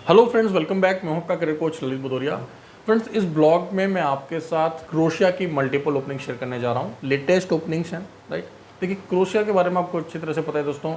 Hello friends, welcome back. मैं हूं आपका career coach Lalit Bhadauria. Friends, इस ब्लॉग में मैं आपके साथ क्रोएशिया की मल्टीपल ओपनिंग शेयर करने जा रहा हूं। लेटेस्ट ओपनिंग्स हैं, राइट। देखिए, क्रोएशिया के बारे में आपको अच्छी तरह से पता है दोस्तों।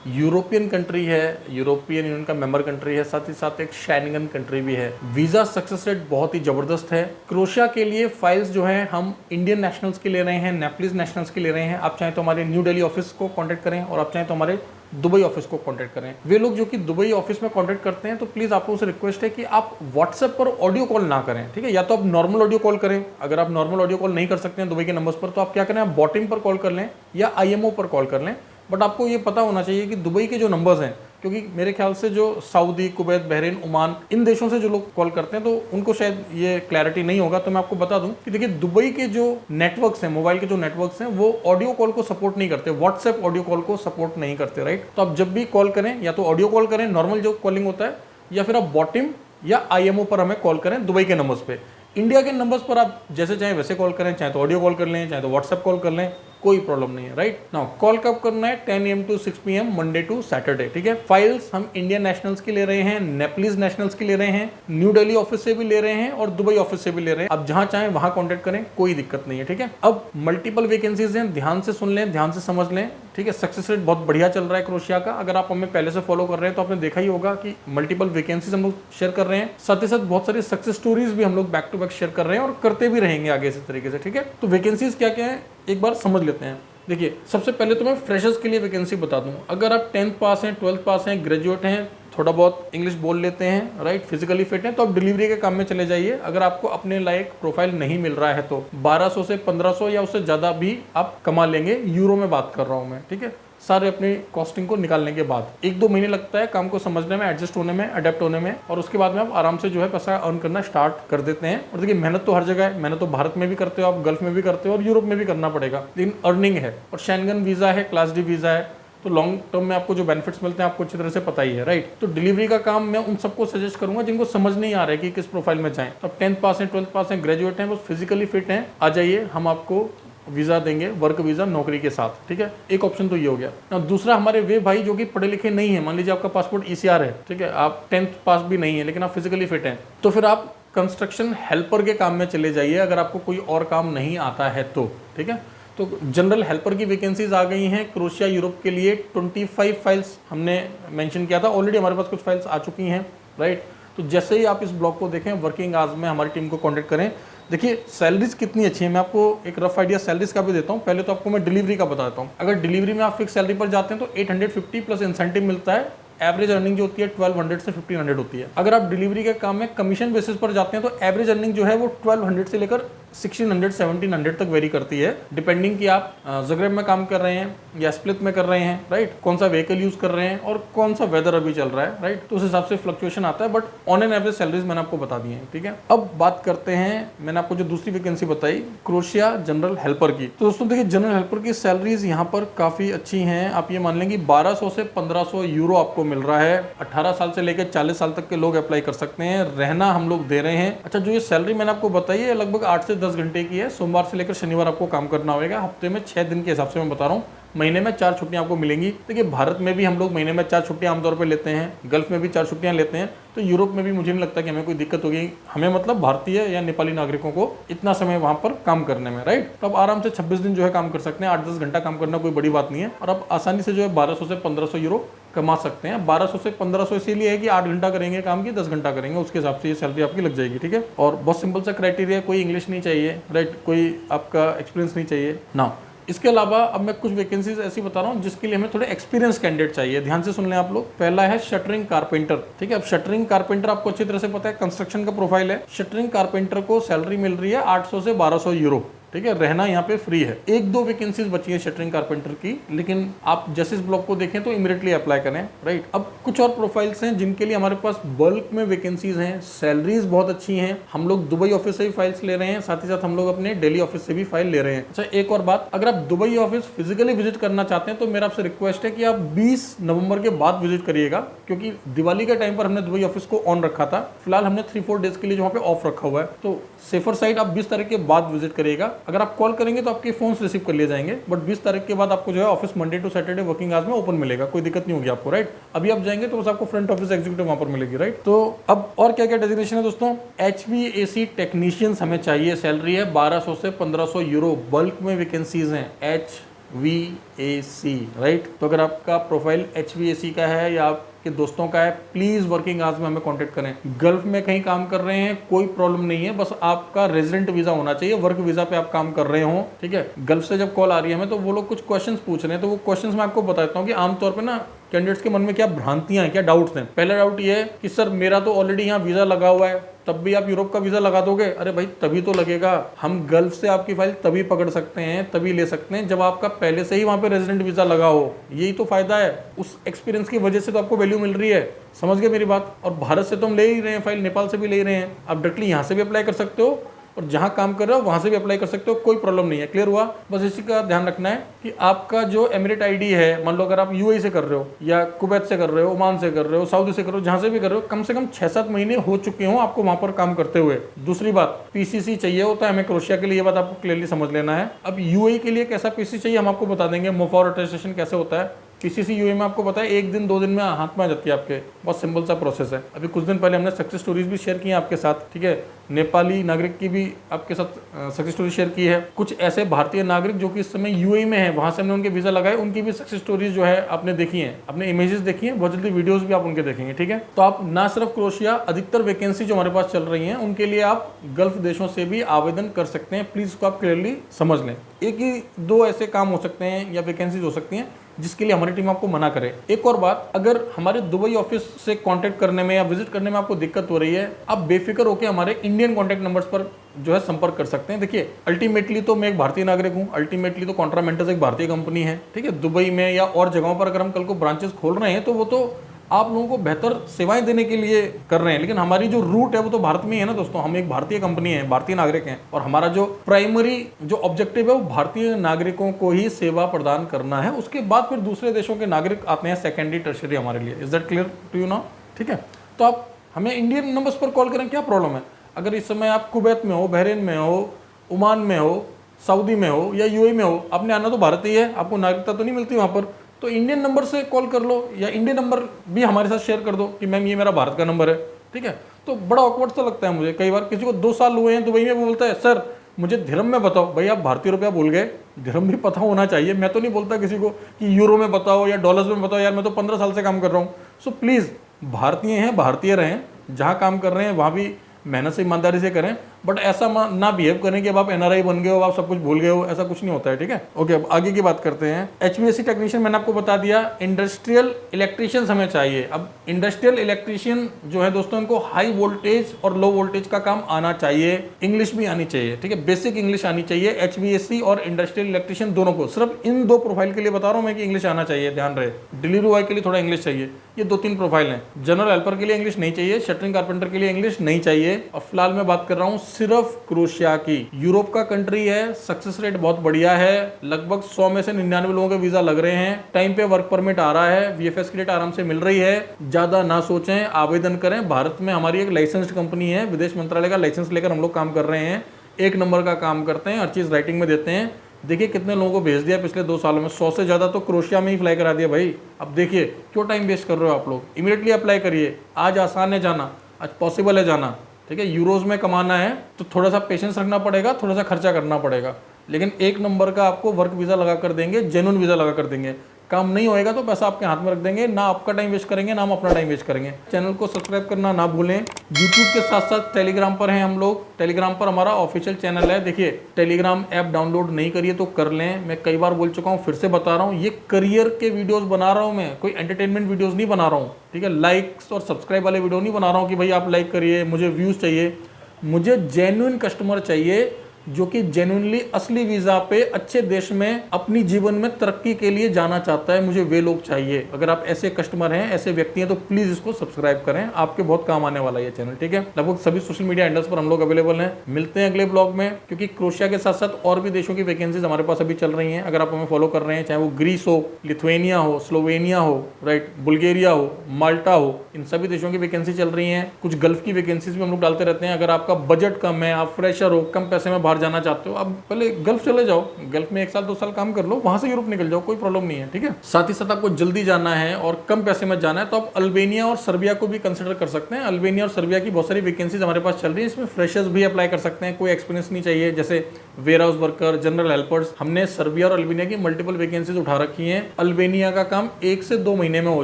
यूरोपियन कंट्री है, यूरोपियन यूनियन का मेंबर कंट्री है, साथ ही साथ एक शेंगन कंट्री भी है। वीज़ा सक्सेस रेट बहुत ही ज़बरदस्त है। क्रोएशिया के लिए फाइल्स जो हैं हम इंडियन नेशनल्स की ले रहे हैं, नेपलीज नेशनल्स की ले रहे हैं। आप चाहें तो हमारे न्यू दिल्ली ऑफिस को कॉन्टैक्ट करें और आप चाहें तो हमारे दुबई ऑफिस को कांटेक्ट करें। वे लोग जो कि दुबई ऑफिस में कांटेक्ट करते हैं, तो प्लीज़ आप लोगों से रिक्वेस्ट है कि आप व्हाट्सएप पर ऑडियो कॉल ना करें, ठीक है। या तो आप नॉर्मल ऑडियो कॉल करें। अगर आप नॉर्मल ऑडियो कॉल नहीं कर सकते हैं दुबई के नंबर्स पर, तो आप क्या करें, आप बॉटिम पर कॉल कर लें या आईएमओ पर कॉल कर लें। बट आपको ये पता होना चाहिए कि दुबई के जो नंबर्स हैं, क्योंकि मेरे ख्याल से जो सऊदी, कुवैत, बहरीन, ओमान, इन देशों से जो लोग कॉल करते हैं, तो उनको शायद ये क्लैरिटी नहीं होगा। तो मैं आपको बता दूं कि देखिए, दुबई के जो नेटवर्क्स हैं, मोबाइल के जो नेटवर्क्स हैं, वो ऑडियो कॉल को सपोर्ट नहीं करते, व्हाट्सएप ऑडियो कॉल को सपोर्ट नहीं करते, राइट। तो आप जब भी कॉल करें, या तो ऑडियो कॉल करें, नॉर्मल जो कॉलिंग होता है, या फिर आप बॉटिम या आईएमओ पर हमें कॉल करें दुबई के नंबर्स पे। इंडिया के नंबर्स पर आप जैसे चाहें वैसे कॉल करें, चाहे तो ऑडियो कॉल कर लें, चाहे तो व्हाट्सएप कॉल कर लें, कोई प्रॉब्लम नहीं है, राइट। नाउ कॉल कब करना है? 10 AM to 6 PM Monday to Saturday, ठीक है। फाइल्स हम इंडियन नेशनल्स की ले रहे हैं, नेपलीज नेशनल्स की ले रहे हैं, न्यू दिल्ली ऑफिस से भी ले रहे हैं और दुबई ऑफिस से भी ले रहे हैं। आप जहां चाहें वहां कॉन्टेक्ट करें, कोई दिक्कत नहीं है, ठीक है। अब मल्टीपल वैकेंसीज हैं, ध्यान से सुन लें, ध्यान से समझ लें, ठीक है। सक्सेस रेट बहुत बढ़िया चल रहा है क्रोएशिया का। अगर आप हमें पहले से फॉलो कर रहे हैं तो आपने देखा ही होगा कि मल्टीपल वैकेंसीज हम लोग शेयर कर रहे हैं, साथ ही साथ बहुत सारी सक्सेस स्टोरीज भी हम लोग बैक टू बैक शेयर कर रहे हैं और करते भी रहेंगे आगे इसी तरीके से, ठीक है। तो वैकेंसीज क्या क्या है एक बार समझ लेते हैं। देखिए, सबसे पहले तो मैं फ्रेशर्स के लिए वैकेंसी बता दूं। अगर आप 10th पास हैं, 12th पास हैं, ग्रेजुएट हैं, थोड़ा बहुत इंग्लिश बोल लेते हैं, राइट, फिजिकली फिट हैं, तो आप डिलीवरी के काम में चले जाइए। अगर आपको अपने लायक प्रोफाइल नहीं मिल रहा है तो 1200 से 1500 या उससे ज़्यादा भी आप कमा लेंगे। यूरो में बात कर रहा हूँ मैं, ठीक है। सारे अपनी कॉस्टिंग को निकालने के बाद 1-2 महीने लगता है काम को समझने में, एडजस्ट होने में, अडेप्ट होने में, और उसके बाद में आप आराम से जो है पैसा अर्न करना स्टार्ट कर देते हैं। और देखिए, मेहनत तो हर जगह है। मेहनत तो भारत में भी करते हो आप, गल्फ में भी करते हो और यूरोप में भी करना पड़ेगा, लेकिन अर्निंग है। और शेंगन वीज़ा है, क्लास डी वीज़ा है, तो लॉन्ग टर्म में आपको जो बेनिफिट्स मिलते हैं आपको अच्छी तरह से पता ही है, राइट। तो डिलीवरी का काम मैं उन सबको सजेस्ट करूंगा जिनको समझ नहीं आ रहा है कि किस प्रोफाइल में जाएं। तो आप 10th पास हैं, 12th पास हैं, ग्रेजुएट हैं, बस फिजिकली फिट हैं, आ जाइए, हम आपको वीज़ा देंगे, वर्क वीज़ा, नौकरी के साथ, ठीक है। एक ऑप्शन तो ये हो गया ना। दूसरा, हमारे वे भाई जो कि पढ़े लिखे नहीं है, मान लीजिए आपका पासपोर्ट ECR है, ठीक है, आप 10th पास भी नहीं है लेकिन आप फिजिकली फिट हैं, तो फिर आप कंस्ट्रक्शन हेल्पर के काम में चले जाइए, अगर आपको कोई और काम नहीं आता है तो, ठीक है। तो जनरल हेल्पर की वैकेंसीज आ गई हैं क्रोएशिया यूरोप के लिए। 25 फाइल्स हमने मेंशन किया था, ऑलरेडी हमारे पास कुछ फाइल्स आ चुकी हैं, राइट। तो जैसे ही आप इस ब्लॉग को देखें, वर्किंग आवर्स में हमारी टीम को कॉन्टेक्ट करें। देखिए, सैलरीज कितनी अच्छी है, मैं आपको एक रफ आइडिया सैलरीज का भी देता हूँ। पहले तो आपको मैं डिलीवरी का बताता हूँ। अगर डिलीवरी में आप फिक्स सैलरी पर जाते हैं तो 850 प्लस इंसेंटिव मिलता है। एवरेज अर्निंग जो होती है 1200 से 1500 होती है। अगर आप डिलीवरी के काम में कमीशन बेसिस पर जाते हैं तो एवरेज अर्निंग जो है वो 1200 से लेकर 1600 1700 तक वेरी करती है, डिपेंडिंग कि आप ज़ग्रेब में काम कर रहे हैं या स्प्लिट में कर रहे हैं, राइट, कौन सा व्हीकल यूज कर रहे हैं और कौन सा वेदर अभी चल रहा है, राइट। तो उस हिसाब से फ्लक्चुएशन आता है, but on an average salaries मैंने आपको बता दी है, ठीक है। अब बात करते हैं, मैंने आपको जो दूसरी वैकेंसी बताई क्रोएशिया जनरल हेल्पर की। तो दोस्तों देखिए, जनरल हेल्पर की सैलरीज यहाँ पर काफ़ी अच्छी हैं। आप ये मान लेंगे 1200 से 1500 यूरो आपको मिल रहा है। 18 साल से लेकर 40 साल तक के लोग अप्लाई कर सकते हैं। रहना हम लोग दे रहे हैं। अच्छा, जो ये सैलरी मैंने आपको बताई है लगभग 8 से 10 घंटे की है। सोमवार से लेकर शनिवार आपको काम करना होगा। हफ्ते में 6 दिन के हिसाब से मैं बता रहा हूँ। महीने में 4 छुट्टियां आपको मिलेंगी। देखिए, भारत में भी हम लोग महीने में 4 छुट्टियां आमतौर पर लेते हैं, गल्फ में भी 4 छुट्टियां लेते हैं, तो यूरोप में भी मुझे नहीं लगता कि हमें कोई दिक्कत होगी, हमें मतलब भारतीय या नेपाली नागरिकों को इतना समय वहां पर काम करने में, राइट। तो आप आराम से 26 दिन जो है काम कर सकते हैं। 8-10 घंटा काम करना कोई बड़ी बात नहीं है और आप आसानी से जो है 1200 से 1500 यूरो कमा सकते हैं। 1200 से 1500 इसीलिए है कि 8 घंटा करेंगे काम की, 10 घंटा करेंगे, उसके हिसाब से ये सैलरी आपकी लग जाएगी, ठीक है। और बहुत सिंपल सा क्राइटेरिया, कोई इंग्लिश नहीं चाहिए, राइट, कोई आपका एक्सपीरियंस नहीं चाहिए ना। इसके अलावा अब मैं कुछ वैकेंसीज ऐसी बता रहा हूँ जिसके लिए हमें थोड़े एक्सपीरियंस कैंडिडेट चाहिए। ध्यान से सुन लें आप लोग। पहला है शटरिंग कारपेंटर, ठीक है। अब शटरिंग कारपेंटर आपको अच्छी तरह से पता है, कंस्ट्रक्शन का प्रोफाइल है। शटरिंग कारपेंटर को सैलरी मिल रही है 800 से 1200 यूरो, ठीक है। रहना यहाँ पे फ्री है। 1-2 वैकेंसीज बची है शटरिंग कारपेंटर की, लेकिन आप जैसे इस ब्लॉग को देखें तो इमीडिएटली अप्लाई करें, राइट। अब कुछ और प्रोफाइल्स हैं जिनके लिए हमारे पास बल्क में वैकेंसीज हैं, सैलरीज बहुत अच्छी हैं। हम लोग दुबई ऑफिस से भी फाइल्स ले रहे हैं, साथ ही साथ हम लोग अपने दिल्ली ऑफिस से भी फाइल ले रहे हैं। अच्छा, एक और बात, अगर आप दुबई ऑफिस फिजिकली विजिट करना चाहते हैं तो मेरा आपसे रिक्वेस्ट है कि आप 20 नवंबर के बाद विजिट करिएगा, क्योंकि दिवाली के टाइम पर हमने दुबई ऑफिस को ऑन रखा था। फिलहाल हमने 3-4 डेज के लिए जो वहाँ पे ऑफ रखा हुआ है, तो सेफर साइड आप 20 तारीख के बाद विजिट करिएगा। अगर आप कॉल करेंगे तो आपके फोन रिसीव कर लिए जाएंगे, बट 20 तारीख के बाद आपको जो है office Monday to Saturday working hours में ओपन मिलेगा, कोई दिक्कत नहीं होगी आपको, राइट। अभी आप जाएंगे तो बस आपको फ्रंट ऑफिस एग्जीक्यूटिव वहां पर मिलेगी, राइट। तो अब और क्या क्या डेजिग्नेशन है दोस्तों, HVAC टेक्नीशियंस हमें चाहिए, सैलरी है 1200 से 1500 यूरो, बल्क में वैकेंसीज हैं HVAC, राइट। तो अगर आपका प्रोफाइल HVAC का है या आपके दोस्तों का है, प्लीज वर्किंग आवर्स में हमें कांटेक्ट करें। गल्फ में कहीं काम कर रहे हैं कोई प्रॉब्लम नहीं है, बस आपका रेजिडेंट वीजा होना चाहिए, वर्क वीजा पे आप काम कर रहे हो, ठीक है। गल्फ से जब कॉल आ रही है हमें तो वो लोग कुछ क्वेश्चंस पूछ रहे हैं, तो वो क्वेश्चंस मैं आपको बताता हूँ कि आमतौर पर ना कैंडिडेट्स के मन में क्या भ्रांतियां हैं, क्या डाउट्स हैं। पहला डाउट ये है कि सर मेरा तो ऑलरेडी यहाँ वीजा लगा हुआ है, तब भी आप यूरोप का वीजा लगा दोगे। अरे भाई तभी तो लगेगा, हम गल्फ से आपकी फाइल तभी पकड़ सकते हैं, तभी ले सकते हैं जब आपका पहले से ही वहां पे रेजिडेंट वीजा लगा हो, यही तो फायदा है। उस एक्सपीरियंस की वजह से तो आपको वैल्यू मिल रही है, समझ गए मेरी बात। और भारत से तो हम ले ही रहे हैं फाइल, नेपाल से भी ले रहे हैं, आप डायरेक्टली यहाँ से भी अप्लाई कर सकते हो और जहां काम कर रहे हो वहां से भी अप्लाई कर सकते हो, कोई प्रॉब्लम नहीं है। क्लियर हुआ। बस इसी का ध्यान रखना है कि आपका जो एमिरेट आईडी है, मान लो अगर आप यूएई से कर रहे हो या कुवैत से कर रहे हो, ओमान से कर रहे हो, सऊदी से कर रहे हो, जहां से भी कर रहे हो, कम से कम 6-7 महीने हो चुके हो आपको वहां पर काम करते हुए। दूसरी बात, पीसीसी चाहिए होता है हमें क्रोएशिया के लिए, ये बात आपको क्लियरली समझ लेना है। अब यूएई के लिए कैसा पीसीसी चाहिए हम आपको बता देंगे, मोफॉर अटेस्टेशन कैसे होता है। पीसीसी यूए में आपको पता है 1 दिन 2 दिन में हाथ में आ जाती है आपके, बहुत सिंपल सा प्रोसेस है। अभी कुछ दिन पहले हमने सक्सेस स्टोरीज भी शेयर की हैं आपके साथ, ठीक है। नेपाली नागरिक की भी आपके साथ सक्सेस स्टोरी शेयर की है। कुछ ऐसे भारतीय नागरिक जो कि इस समय यूएई में है, वहां से हमने उनके वीजा लगाए, उनकी भी सक्सेस स्टोरीज जो है आपने देखी है, आपने इमेजेस देखी है, बहुत जल्दी वीडियोस भी आप उनके देखेंगे, ठीक है। तो आप ना सिर्फ क्रोएशिया, अधिकतर वैकेंसी जो हमारे पास चल रही है उनके लिए आप गल्फ देशों से भी आवेदन कर सकते हैं। प्लीज इसको आप क्लियरली समझ लें। एक ही 2 ऐसे काम हो सकते हैं या वैकेंसीज हो सकती हैं जिसके लिए हमारी टीम आपको मना करे। एक और बात, अगर हमारे दुबई ऑफिस से कांटेक्ट करने में या विजिट करने में आपको दिक्कत हो रही है, आप बेफिक्र होकर हमारे इंडियन कांटेक्ट नंबर्स पर जो है संपर्क कर सकते हैं। देखिए अल्टीमेटली तो मैं एक भारतीय नागरिक हूं, अल्टीमेटली तो कॉन्ट्रा मेंटस एक भारतीय कंपनी है, ठीक है। दुबई में या और जगहों पर अगर हम कल को ब्रांचेस खोल रहे हैं तो वो तो आप लोगों को बेहतर सेवाएं देने के लिए कर रहे हैं, लेकिन हमारी जो रूट है वो तो भारत में ही है ना दोस्तों। हम एक भारतीय कंपनी है, भारतीय नागरिक हैं, और हमारा जो प्राइमरी जो ऑब्जेक्टिव है वो भारतीय नागरिकों को ही सेवा प्रदान करना है। उसके बाद फिर दूसरे देशों के नागरिक आते हैं सेकेंडरी टर्शरी हमारे लिए। Is that clear to you now, ठीक है। तो आप हमें इंडियन नंबर्स पर कॉल करें, क्या प्रॉब्लम है। अगर इस समय आप कुवैत में हो, बहरीन में हो, ओमान में हो, सऊदी में हो या यूएई में हो, आपने आना तो भारत ही है, आपको नागरिकता तो नहीं मिलती वहां पर, तो इंडियन नंबर से कॉल कर लो या इंडियन नंबर भी हमारे साथ शेयर कर दो कि मैम ये मेरा भारत का नंबर है, ठीक है। तो बड़ा ऑकवर्ड सा लगता है मुझे कई बार, किसी को 2 साल हुए हैं दुबई में, वो बोलता है सर मुझे दिरहम में बताओ। भाई आप भारतीय रुपया भूल गए, दिरहम भी पता होना चाहिए। मैं तो नहीं बोलता किसी को कि यूरो में बताओ या डॉलर्स में बताओ, यार मैं तो 15 साल से काम कर रहा हूँ। सो प्लीज़ भारतीय हैं, भारतीय रहें, जहाँ काम कर रहे हैं वहाँ भी मेहनत से ईमानदारी से करें, बट ऐसा ना बिहेव करें कि अब आप एनआरआई बन गए हो, आप सब कुछ भूल गए हो, ऐसा कुछ नहीं होता है, ठीक है। ओके, अब आगे की बात करते हैं। HVAC टेक्नीशियन मैंने आपको बता दिया। इंडस्ट्रियल इलेक्ट्रिशियंस हमें चाहिए। अब इंडस्ट्रियल इलेक्ट्रिशियन जो है दोस्तों, इनको हाई वोल्टेज और लो वोल्टेज का काम आना चाहिए, इंग्लिश भी आनी चाहिए, ठीक है, बेसिक इंग्लिश आनी चाहिए। HVAC और इंडस्ट्रियल इलेक्ट्रिशियन दोनों को, सिर्फ इन 2 प्रोफाइल के लिए बता रहा हूँ मैं कि इंग्लिश आना चाहिए, ध्यान रहे। डिलीवरी बॉय के लिए थोड़ा इंग्लिश चाहिए, ये 2-3 प्रोफाइल हैं। जनरल हेल्पर के लिए इंग्लिश नहीं चाहिए, शटरिंग कारपेंटर के लिए इंग्लिश नहीं चाहिए। और फिलहाल मैं बात कर रहा हूँ सिर्फ क्रोएशिया की। यूरोप का कंट्री है, सक्सेस रेट बहुत बढ़िया है, लगभग 100 में से 99 लोगों के वीजा लग रहे हैं, टाइम पे वर्क परमिट आ रहा है, VFS की डेट आराम से मिल रही है। ज्यादा ना सोचें, आवेदन करें। भारत में हमारी एक लाइसेंस्ड कंपनी है, विदेश मंत्रालय का लाइसेंस लेकर हम लोग काम कर रहे हैं, 1 नंबर का काम करते हैं, हर चीज राइटिंग में देते हैं। देखिए कितने लोगों को भेज दिया पिछले 2 सालों में, 100 से ज्यादा तो क्रोएशिया में ही फ्लाई करा दिया भाई। अब देखिए क्यों टाइम वेस्ट कर रहे हो आप लोग, इमीडिएटली अप्लाई करिए। आज आसान है जाना, आज पॉसिबल है जाना, ठीक है। यूरोज में कमाना है तो थोड़ा सा पेशेंस रखना पड़ेगा, थोड़ा सा खर्चा करना पड़ेगा, लेकिन 1 नंबर का आपको वर्क वीजा लगा कर देंगे, जेन्युइन वीजा लगा कर देंगे। काम नहीं होएगा तो पैसा आपके हाथ में रख देंगे, ना आपका टाइम वेस्ट करेंगे ना हम अपना टाइम वेस्ट करेंगे। चैनल को सब्सक्राइब करना ना भूलें। यूट्यूब के साथ साथ टेलीग्राम पर हैं हम लोग, टेलीग्राम पर हमारा ऑफिशियल चैनल है। देखिए टेलीग्राम ऐप डाउनलोड नहीं करिए तो कर लें, मैं कई बार बोल चुका हूँ, फिर से बता रहा हूँ, ये करियर के वीडियोस बना रहा हूँ मैं, कोई एंटरटेनमेंट वीडियोस नहीं बना रहा हूँ, ठीक है। लाइक्स और सब्सक्राइब वाले वीडियो नहीं बना रहा हूँ कि भाई आप लाइक करिए, मुझे व्यूज चाहिए। मुझे जेन्युइन कस्टमर चाहिए जो कि जेन्युइनली असली वीजा पे अच्छे देश में अपनी जीवन में तरक्की के लिए जाना चाहता है, मुझे वे लोग चाहिए। अगर आप ऐसे कस्टमर हैं, ऐसे व्यक्ति हैं, तो प्लीज इसको सब्सक्राइब करें, आपके बहुत काम आने वाला है ये चैनल, ठीक है। लगभग सभी सोशल मीडिया हैंडल्स पर हम लोग अवेलेबल हैं। मिलते हैं अगले ब्लॉग में, क्योंकि क्रोएशिया के साथ साथ और भी देशों की वैकेंसीज हमारे पास अभी चल रही हैं। अगर आप हमें फॉलो कर रहे हैं, चाहे वो ग्रीस हो, लिथुएनिया हो, स्लोवेनिया हो, राइट, बुल्गारिया हो, माल्टा हो, इन सभी देशों की वैकेंसी चल रही हैं। कुछ गल्फ की वैकेंसीज भी हम लोग डालते रहते हैं। अगर आपका बजट कम है, आप फ्रेशर हो, कम पैसे में बाहर बाहर जाना चाहते हो, आप पहले गल्फ चले जाओ, गल्फ में 1 साल 2 साल काम कर लो, वहां से यूरोप निकल जाओ, कोई प्रॉब्लम नहीं है, ठीक है। साथ ही साथ आपको जल्दी जाना है और कम पैसे में जाना है तो आप अल्बेनिया और सर्बिया को भी कंसिडर कर सकते हैं। अल्बेनिया और सर्बिया की बहुत सारी वैकेंसीज हमारे पास चल रही है, इसमें फ्रेशर्स भी अप्लाई कर सकते हैं, कोई एक्सपीरियंस नहीं चाहिए, जैसे warehouse worker, general helpers. हमने सर्बिया और अल्बेनिया की मल्टीपल वैकेंसीज उठा रखी हैं। अल्बेनिया का काम 1 से 2 महीने में हो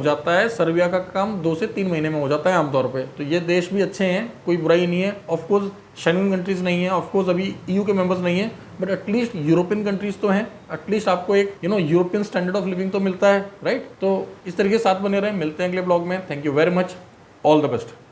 जाता है, सर्बिया का काम 2 से 3 महीने में हो जाता है आमतौर पे। तो ये देश भी अच्छे हैं, कोई बुराई नहीं है। ऑफकोर्स शेंगन कंट्रीज नहीं है, ऑफकोर्स अभी EU के मेंबर्स नहीं है, बट एटलीस्ट यूरोपियन कंट्रीज तो हैं। एटलीस्ट आपको एक यूरोपियन स्टैंडर्ड ऑफ लिविंग तो मिलता है, राइट। तो इस तरीके से साथ बने रहें, मिलते हैं अगले ब्लॉग में। Thank you very much, all the best.